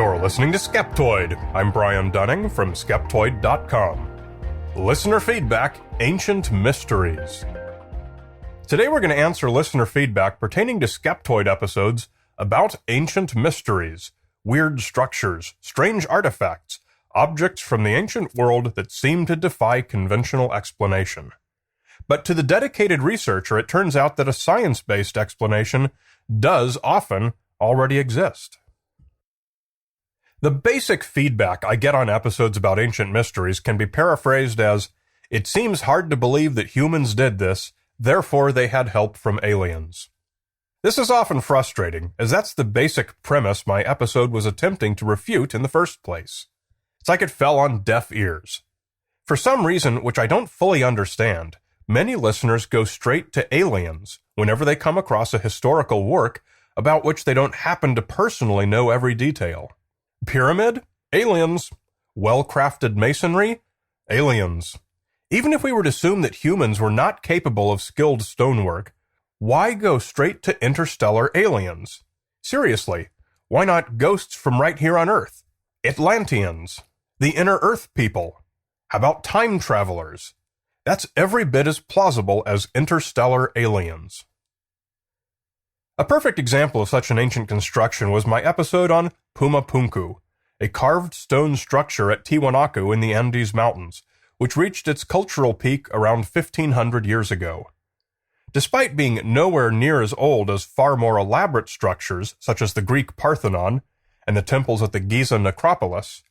You're listening to Skeptoid. I'm Brian Dunning from Skeptoid.com. Listener feedback, Ancient Mysteries. Today we're going to answer listener feedback pertaining to Skeptoid episodes about ancient mysteries, weird structures, strange artifacts, objects from the ancient world that seem to defy conventional explanation. But to the dedicated researcher, it turns out that a science-based explanation does often already exist. The basic feedback I get on episodes about ancient mysteries can be paraphrased as, "It seems hard to believe that humans did this, therefore they had help from aliens." This is often frustrating, as that's the basic premise my episode was attempting to refute in the first place. It's like it fell on deaf ears. For some reason which I don't fully understand, many listeners go straight to aliens whenever they come across a historical work about which they don't happen to personally know every detail. Pyramid? Aliens. Well-crafted masonry? Aliens. Even if we were to assume that humans were not capable of skilled stonework, why go straight to interstellar aliens? Seriously, why not ghosts from right here on Earth? Atlanteans? The Inner Earth people? How about time travelers? That's every bit as plausible as interstellar aliens. A perfect example of such an ancient construction was my episode on Pumapunku, a carved stone structure at Tiwanaku in the Andes Mountains, which reached its cultural peak around 1500 years ago. Despite being nowhere near as old as far more elaborate structures such as the Greek Parthenon and the temples at the Giza necropolis,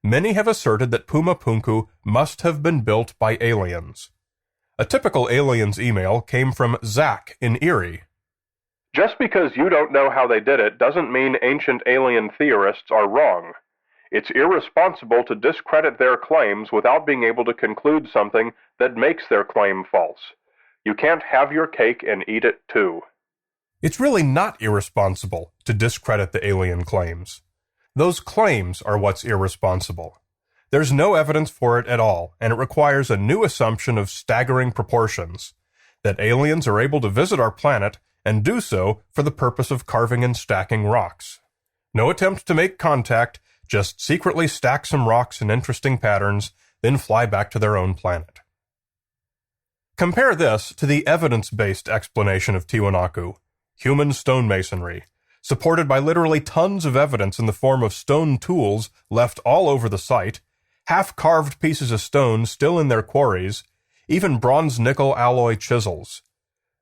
many have asserted that Pumapunku must have been built by aliens. A typical aliens email came from Zach in Erie. Just because you don't know how they did it doesn't mean ancient alien theorists are wrong. It's irresponsible to discredit their claims without being able to conclude something that makes their claim false. You can't have your cake and eat it too. It's really not irresponsible to discredit the alien claims. Those claims are what's irresponsible. There's no evidence for it at all, and it requires a new assumption of staggering proportions, that aliens are able to visit our planet and do so for the purpose of carving and stacking rocks. No attempt to make contact, just secretly stack some rocks in interesting patterns, then fly back to their own planet. Compare this to the evidence-based explanation of Tiwanaku, human stonemasonry, supported by literally tons of evidence in the form of stone tools left all over the site, half-carved pieces of stone still in their quarries, even bronze-nickel alloy chisels.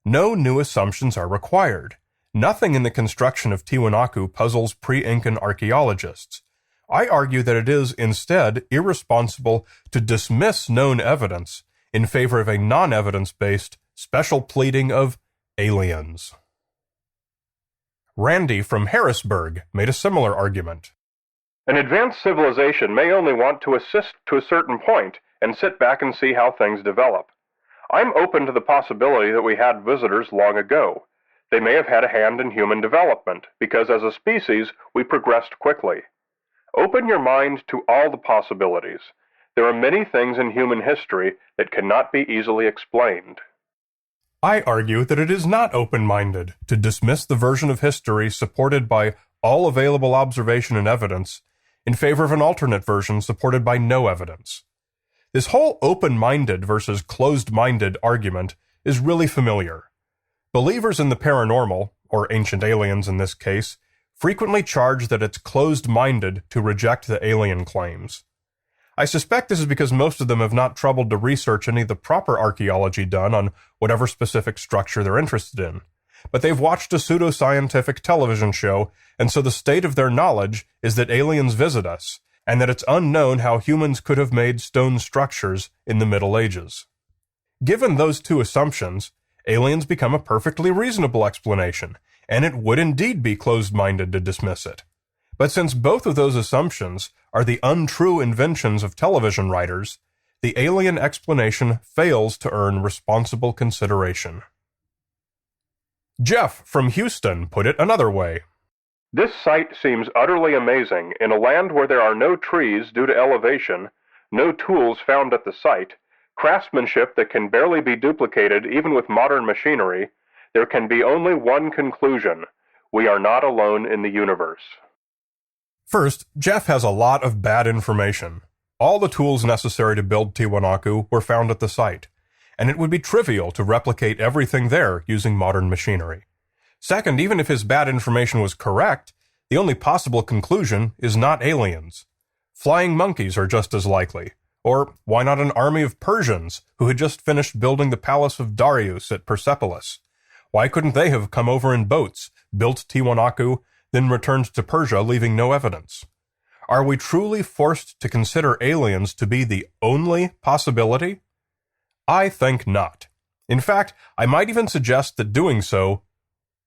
No new assumptions are required. Nothing in the construction of Tiwanaku puzzles pre-Incan archaeologists. I argue that it is, instead, irresponsible to dismiss known evidence in favor of a non-evidence-based special pleading of aliens. Randy from Harrisburg made a similar argument. An advanced civilization may only want to assist to a certain point and sit back and see how things develop. I'm open to the possibility that we had visitors long ago. They may have had a hand in human development, because as a species, we progressed quickly. Open your mind to all the possibilities. There are many things in human history that cannot be easily explained. I argue that it is not open-minded to dismiss the version of history supported by all available observation and evidence in favor of an alternate version supported by no evidence. This whole open-minded versus closed-minded argument is really familiar. Believers in the paranormal, or ancient aliens in this case, frequently charge that it's closed-minded to reject the alien claims. I suspect this is because most of them have not troubled to research any of the proper archaeology done on whatever specific structure they're interested in. But they've watched a pseudoscientific television show, and so the state of their knowledge is that aliens visit us, and that it's unknown how humans could have made stone structures in the Middle Ages. Given those two assumptions, aliens become a perfectly reasonable explanation, and it would indeed be closed-minded to dismiss it. But since both of those assumptions are the untrue inventions of television writers, the alien explanation fails to earn responsible consideration. Jeff from Houston put it another way. This site seems utterly amazing. In a land where there are no trees due to elevation, no tools found at the site, craftsmanship that can barely be duplicated even with modern machinery, there can be only one conclusion: we are not alone in the universe. First, Jeff has a lot of bad information. All the tools necessary to build Tiwanaku were found at the site, and it would be trivial to replicate everything there using modern machinery. Second, even if his bad information was correct, the only possible conclusion is not aliens. Flying monkeys are just as likely. Or why not an army of Persians who had just finished building the palace of Darius at Persepolis? Why couldn't they have come over in boats, built Tiwanaku, then returned to Persia, leaving no evidence? Are we truly forced to consider aliens to be the only possibility? I think not. In fact, I might even suggest that doing so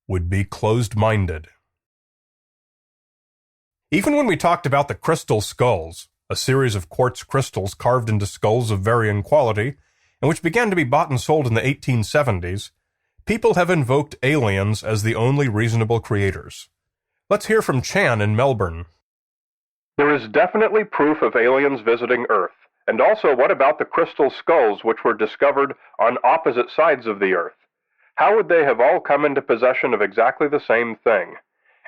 would be closed-minded. Even when we talked about the crystal skulls, a series of quartz crystals carved into skulls of varying quality, and which began to be bought and sold in the 1870s, people have invoked aliens as the only reasonable creators. Let's hear from Chan in Melbourne. There is definitely proof of aliens visiting Earth. And also, what about the crystal skulls which were discovered on opposite sides of the Earth? How would they have all come into possession of exactly the same thing?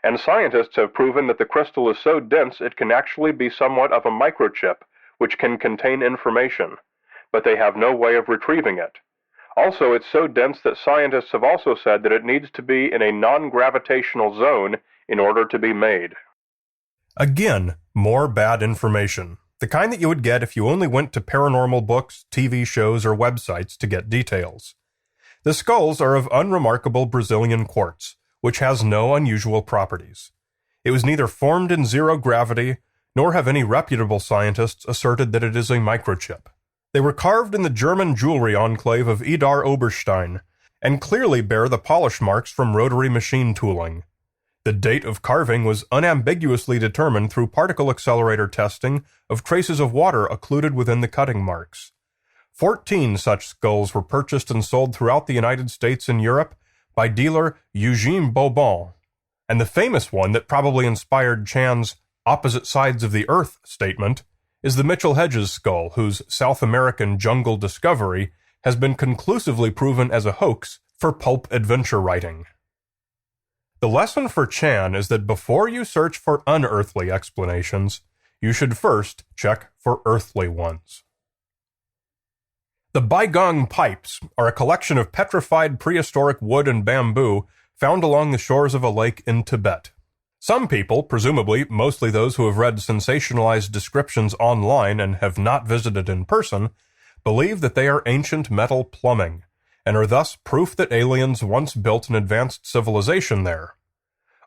And scientists have proven that the crystal is so dense it can actually be somewhat of a microchip, which can contain information. But they have no way of retrieving it. Also, it's so dense that scientists have also said that it needs to be in a non-gravitational zone in order to be made. Again, more bad information. The kind that you would get if you only went to paranormal books, TV shows, or websites to get details. The skulls are of unremarkable Brazilian quartz, which has no unusual properties. It was neither formed in zero gravity, nor have any reputable scientists asserted that it is a microchip. They were carved in the German jewelry enclave of Idar Oberstein, and clearly bear the polish marks from rotary machine tooling. The date of carving was unambiguously determined through particle accelerator testing of traces of water occluded within the cutting marks. 14 such skulls were purchased and sold throughout the United States and Europe by dealer Eugene Bobon, and the famous one that probably inspired Chan's opposite sides of the Earth statement is the Mitchell Hedges skull, whose South American jungle discovery has been conclusively proven as a hoax for pulp adventure writing. The lesson for Chan is that before you search for unearthly explanations, you should first check for earthly ones. The Baigong pipes are a collection of petrified prehistoric wood and bamboo found along the shores of a lake in Tibet. Some people, presumably mostly those who have read sensationalized descriptions online and have not visited in person, believe that they are ancient metal plumbing, and are thus proof that aliens once built an advanced civilization there.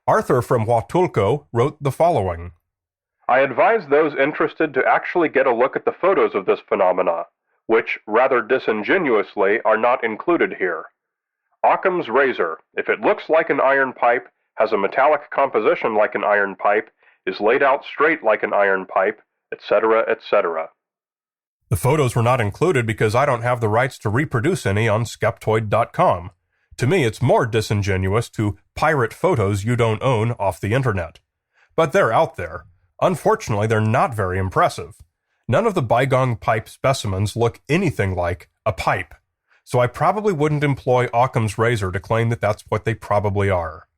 Arthur from Huatulco wrote the following. I advise those interested to actually get a look at the photos of this phenomena, which, rather disingenuously, are not included here. Occam's razor, if it looks like an iron pipe, has a metallic composition like an iron pipe, is laid out straight like an iron pipe, etc., etc. The photos were not included because I don't have the rights to reproduce any on Skeptoid.com. To me, it's more disingenuous to pirate photos you don't own off the internet. But they're out there. Unfortunately, they're not very impressive. None of the Baigong pipe specimens look anything like a pipe, so I probably wouldn't employ Occam's razor to claim that that's what they probably are.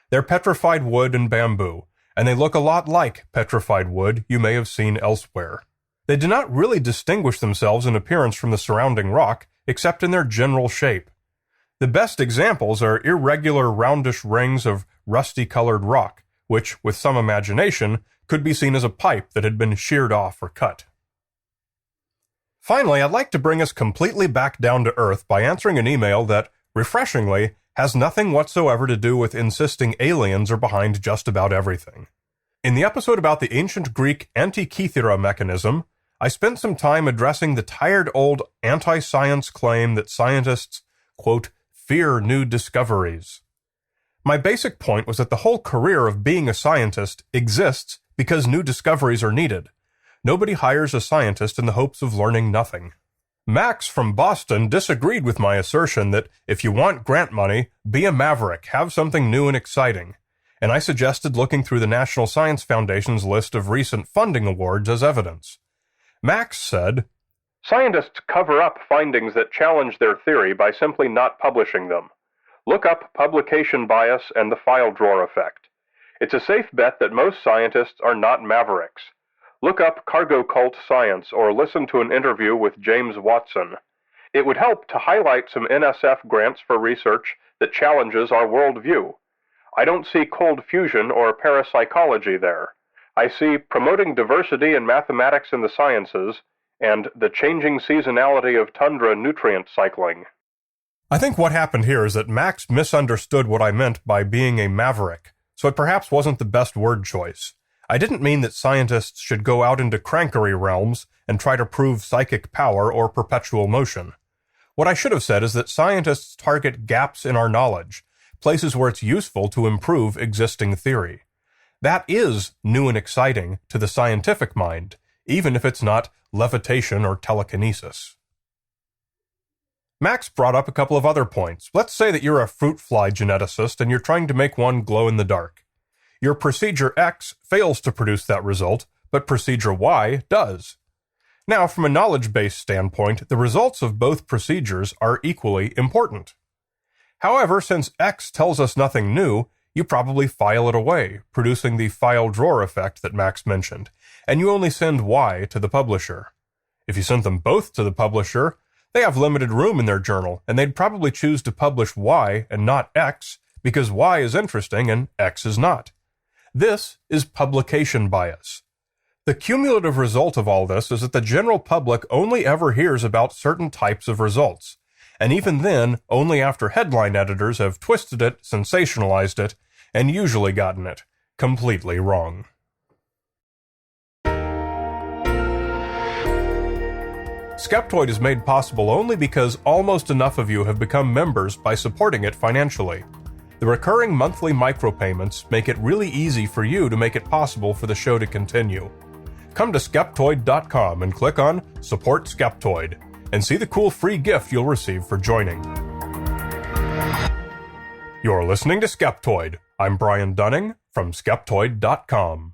They're petrified wood and bamboo, and they look a lot like petrified wood you may have seen elsewhere. They do not really distinguish themselves in appearance from the surrounding rock, except in their general shape. The best examples are irregular roundish rings of rusty-colored rock, which, with some imagination, could be seen as a pipe that had been sheared off or cut. Finally, I'd like to bring us completely back down to earth by answering an email that, refreshingly, has nothing whatsoever to do with insisting aliens are behind just about everything. In the episode about the ancient Greek Antikythera mechanism, I spent some time addressing the tired old anti-science claim that scientists, quote, fear new discoveries. My basic point was that the whole career of being a scientist exists because new discoveries are needed. Nobody hires a scientist in the hopes of learning nothing. Max from Boston disagreed with my assertion that if you want grant money, be a maverick, have something new and exciting, and I suggested looking through the National Science Foundation's list of recent funding awards as evidence. Max said, Scientists cover up findings that challenge their theory by simply not publishing them. Look up publication bias and the file drawer effect. It's a safe bet that most scientists are not mavericks. Look up cargo cult science or listen to an interview with James Watson. It would help to highlight some NSF grants for research that challenges our worldview. I don't see cold fusion or parapsychology there. I see promoting diversity in mathematics and the sciences, and the changing seasonality of tundra nutrient cycling. I think what happened here is that Max misunderstood what I meant by being a maverick, so it perhaps wasn't the best word choice. I didn't mean that scientists should go out into crankery realms and try to prove psychic power or perpetual motion. What I should have said is that scientists target gaps in our knowledge, places where it's useful to improve existing theory. That is new and exciting to the scientific mind, even if it's not levitation or telekinesis. Max brought up a couple of other points. Let's say that you're a fruit fly geneticist and you're trying to make one glow in the dark. Your procedure X fails to produce that result, but procedure Y does. Now, from a knowledge-based standpoint, the results of both procedures are equally important. However, since X tells us nothing new, you probably file it away, producing the file drawer effect that Max mentioned, and you only send Y to the publisher. If you sent them both to the publisher, they have limited room in their journal, and they'd probably choose to publish Y and not X, because Y is interesting and X is not. This is publication bias. The cumulative result of all this is that the general public only ever hears about certain types of results, and even then, only after headline editors have twisted it, sensationalized it, and usually gotten it completely wrong. Skeptoid is made possible only because almost enough of you have become members by supporting it financially. The recurring monthly micropayments make it really easy for you to make it possible for the show to continue. Come to Skeptoid.com and click on Support Skeptoid, and see the cool free gift you'll receive for joining. You're listening to Skeptoid. I'm Brian Dunning from Skeptoid.com.